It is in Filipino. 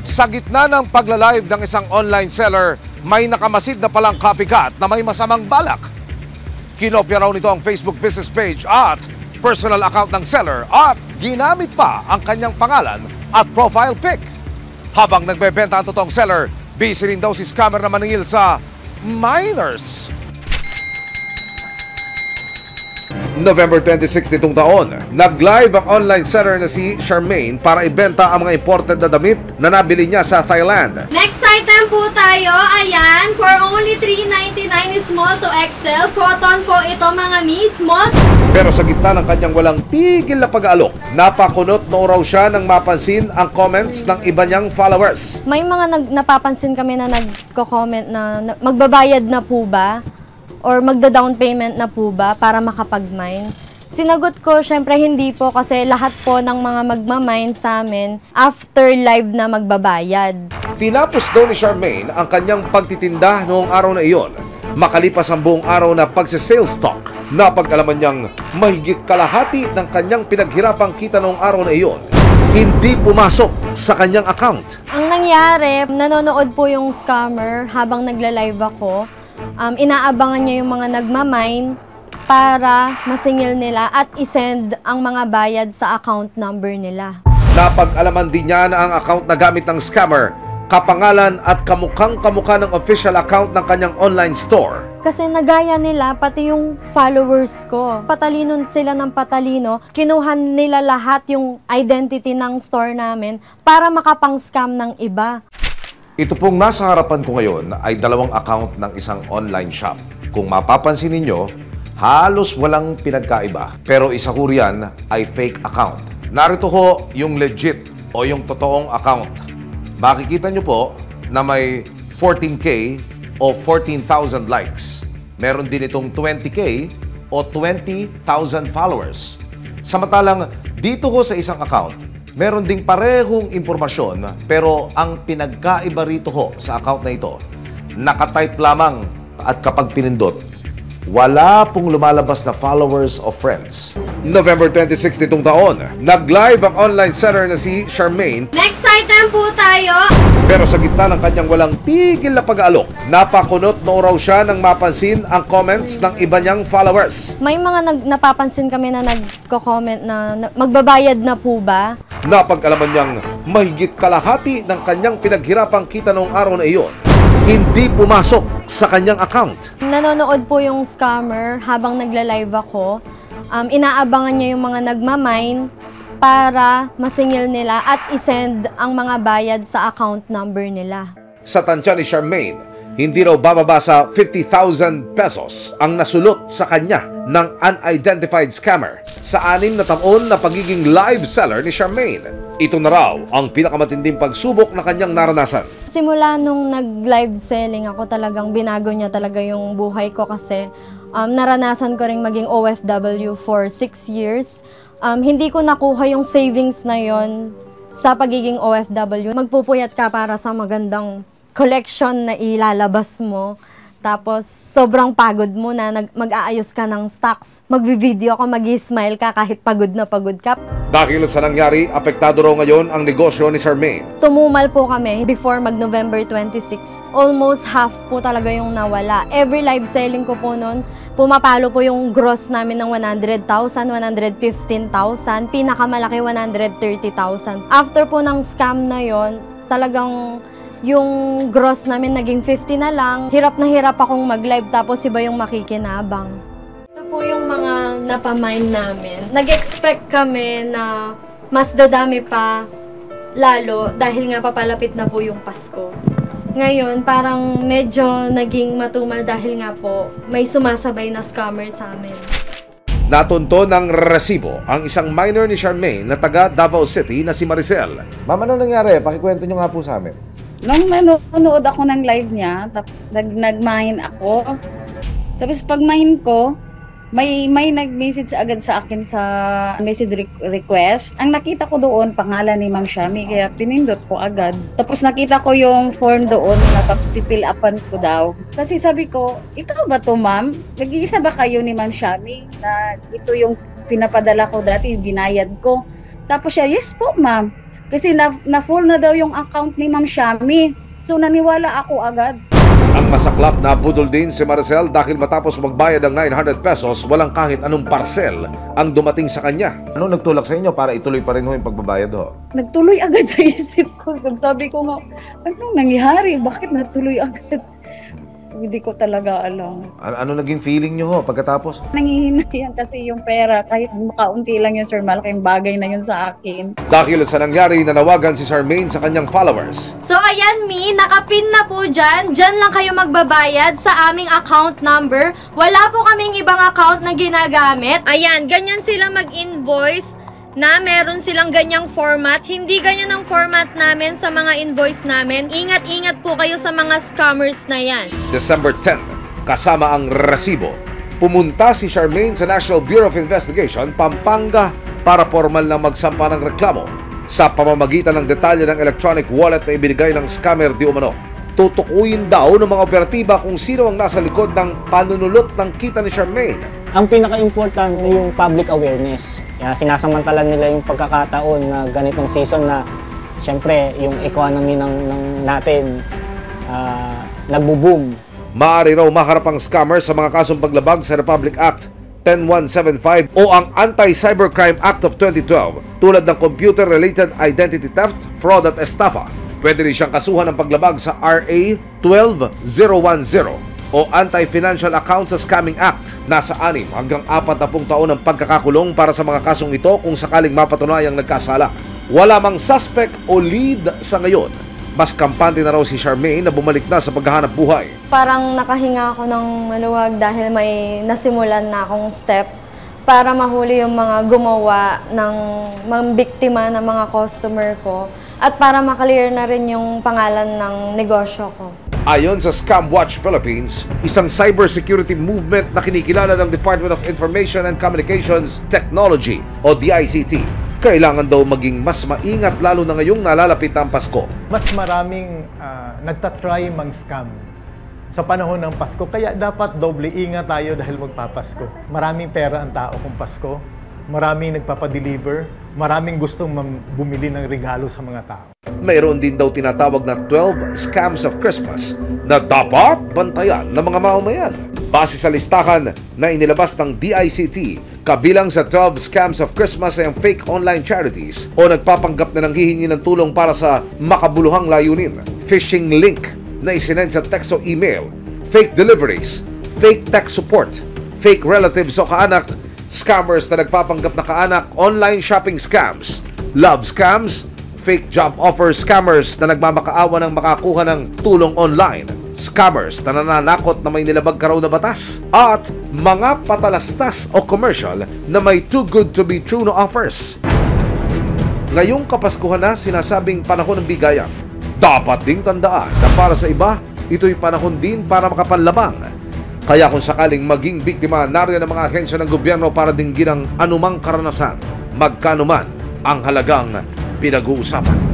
Sa gitna ng pagla-live ng isang online seller, may nakamasid na palang copycat na may masamang balak. Kinopya raw nito ang Facebook business page at personal account ng seller at ginamit pa ang kanyang pangalan at profile pic. Habang nagbebenta ang totoong seller, busy rin daw si scammer na maningil sa minors. November 26 nitong taon, nag-live ang online seller na si Charmaine para ibenta ang mga imported na damit na nabili niya sa Thailand. Next item po tayo, ayan, for only $3.99 small to XL. Cotton po ito mga small. Pero sa gitna ng kanyang walang tigil na pag-aalok, napakunot na raw siya nang mapansin ang comments ng iba niyang followers. May mga napapansin kami na nagko-comment na magbabayad na po ba? Or magda-down payment na po ba para makapag-mine? Sinagot ko, syempre hindi po kasi lahat po ng mga magmamine sa amin after live na magbabayad. Tinapos daw ni Charmaine ang kanyang pagtitinda noong araw na iyon. Makalipas ang buong araw na pagse-sales stock, napag-alaman niyang mahigit kalahati ng kanyang pinaghirapang kita noong araw na iyon hindi pumasok sa kanyang account. Ang nangyari, nanonood po yung scammer habang nagla-live ako. Inaabangan niya yung mga nagmamine para masingil nila at isend ang mga bayad sa account number nila. Napag-alaman din niya na ang account na gamit ng scammer, kapangalan at kamukhang-kamukha ng official account ng kanyang online store. Kasi nagaya nila pati yung followers ko. Patalino sila ng patalino, kinuha nila lahat yung identity ng store namin para makapang-scam ng iba. Ito pong nasa harapan ko ngayon ay dalawang account ng isang online shop. Kung mapapansin ninyo, halos walang pinagkaiba. Pero isa ko riyan ay fake account. Narito ho yung legit o yung totoong account. Makikita nyo po na may 14K o 14,000 likes. Meron din itong 20K o 20,000 followers. Samantalang dito ho sa isang account, meron ding parehong impormasyon pero ang pinagkaiba rito ho sa account na ito, nakatype lamang at kapag pinindot, wala pong lumalabas na followers o friends. November 26 nitong taon, nag-live ang online seller na si Charmaine. Next item po tayo. Pero sa gitna ng kanyang walang tigil na pag-aalok, napakunot na raw siya nang mapansin ang comments ng iba niyang followers. May mga napapansin kami na nagko-comment na magbabayad na po ba? Napag-alaman niyang mahigit kalahati ng kanyang pinaghirapang kita noong araw na iyon hindi pumasok sa kanyang account. Nanonood po yung scammer habang nagla-live ako. Inaabangan niya yung mga nagmamine para masingil nila at isend ang mga bayad sa account number nila. Sa tansya ni Charmaine, hindi raw bababa sa 50,000 pesos ang nasulot sa kanya ng unidentified scammer sa 6 na taon na pagiging live seller ni Charmaine. Ito na raw ang pinakamatinding pagsubok na kanyang naranasan. Simula nung nag-live selling ako, talagang binago niya talaga yung buhay ko kasi naranasan ko ring maging OFW for 6 years. Hindi ko nakuha yung savings na yon sa pagiging OFW. Magpupuyat ka para sa magandang collection na ilalabas mo. Tapos, sobrang pagod mo na mag-aayos ka ng stocks. Magvi-video ka, mag-smile ka kahit pagod na pagod ka. Dahil sa nangyari, apektado raw ngayon ang negosyo ni Charmaine. Tumumal po kami before mag-November 26. Almost half po talaga yung nawala. Every live selling ko po noon, pumapalo po yung gross namin ng 100,000, 115,000, pinakamalaki 130,000. After po ng scam na yon, talagang yung gross namin naging 50 na lang. Hirap na hirap akong mag-live tapos iba yung makikinabang. Ito po yung mga napamine namin. Nag-expect kami na mas dadami pa lalo dahil nga papalapit na po yung Pasko. Ngayon, parang medyo naging matumal dahil nga po may sumasabay na scammer sa amin. Natunto ng resibo ang isang minor ni Charmaine na taga Davao City na si Maricel. Ma'am, ano nangyari? Pakikwento niyo nga po sa amin. Nung nanonood ako ng live niya, nag-mine ako. Tapos pag mine ko, may nag-message agad sa akin sa message request. Ang nakita ko doon, pangalan ni Ma'am Shami, kaya pinindot ko agad. Tapos nakita ko yung form doon na papipill upan ko daw. Kasi sabi ko, ikaw ba to ma'am? Nag-iisa ba kayo ni Ma'am Shami na ito yung pinapadala ko dati, yung binayad ko? Tapos siya, yes po ma'am. Kasi na-full na daw yung account ni Ma'am Shami. So naniwala ako agad. Ang masaklap na budol din si Maricel dahil matapos magbayad ng 900 pesos, walang kahit anong parcel ang dumating sa kanya. Ano nagtulak sa inyo para ituloy pa rin ho yung pagbabayad ho? Nagtuloy agad sa isip ko. Sabi ko nga, anong nangyari? Bakit natuloy agad? Hindi ko talaga alam. Ano naging feeling nyo ho pagkatapos? Nanghihinayan kasi yung pera. Kahit makaunti lang yun, sir, malaking bagay na yun sa akin. Dahil sa nangyari, nanawagan si Charmaine sa kanyang followers. So ayan Mi, nakapin na po dyan. Dyan lang kayo magbabayad sa aming account number. Wala po kaming ibang account na ginagamit. Ayan, ganyan sila mag-invoice na meron silang ganyang format. Hindi ganyan ang format namin sa mga invoice namin. Ingat-ingat po kayo sa mga scammers na yan. December 10, kasama ang resibo, pumunta si Charmaine sa National Bureau of Investigation, Pampanga, para formal na magsampa ng reklamo sa pamamagitan ng detalye ng electronic wallet na ibinigay ng scammer di umano. Tutukuyin daw ng mga operatiba kung sino ang nasa likod ng panunulot ng kita ni Charmaine. Ang pinaka-importante yung public awareness. Kaya sinasamantala nila yung pagkakataon na ganitong season na siyempre yung economy natin nagbo-boom. Maaari raw maharap ang scammer sa mga kasong paglabag sa Republic Act 10175 o ang Anti-Cybercrime Act of 2012 tulad ng Computer-Related Identity Theft, Fraud at Estafa. Pwede rin siyang kasuhan ng paglabag sa RA 12010 o Anti-Financial Accounts Scamming Act. Nasa 6 hanggang 40 taon ang pagkakakulong para sa mga kasong ito kung sakaling mapatunayang nagkasala. Wala mang suspect o lead sa ngayon. Mas kampante na raw si Charmaine na bumalik na sa paghahanap buhay. Parang nakahinga ako ng maluwag dahil may nasimulan na akong step para mahuli yung mga gumawa ng mga biktima ng mga customer ko at para maklear na rin yung pangalan ng negosyo ko. Ayon sa Scam Watch Philippines, isang cybersecurity movement na kinikilala ng Department of Information and Communications Technology o DICT, kailangan daw maging mas maingat lalo na ngayong nalalapit ang Pasko. Mas maraming nagtatry mang-scam sa panahon ng Pasko, kaya dapat doble ingat tayo dahil magpapasko. Maraming pera ang tao kung Pasko, maraming nagpapadeliver, maraming gustong bumili ng regalo sa mga tao. Mayroon din daw tinatawag na 12 scams of Christmas na dapat bantayan ng mga mamamayan. Base sa listahan na inilabas ng DICT, kabilang sa 12 scams of Christmas ay ang fake online charities o nagpapanggap na nanghihingi ng tulong para sa makabuluhang layunin, phishing link na isinend sa text o email, fake deliveries, fake tech support, fake relatives o kaanak, scammers na nagpapanggap na kaanak, online shopping scams, love scams, fake job offer scammers na nagmamakaawa ng makakuha ng tulong online, scammers na nananakot na may nilabag ka raw na batas, at mga patalastas o commercial na may too good to be true na offers. Ngayong Kapaskuhan na sinasabing panahon ng bigayan, dapat ding tandaan na para sa iba, ito'y panahon din para makapanlabang. Kaya kung sakaling maging biktima, nariyan ang mga ahensya ng gobyerno para dinggin ang anumang karanasan, magkano man ang halagang pinag-uusapan.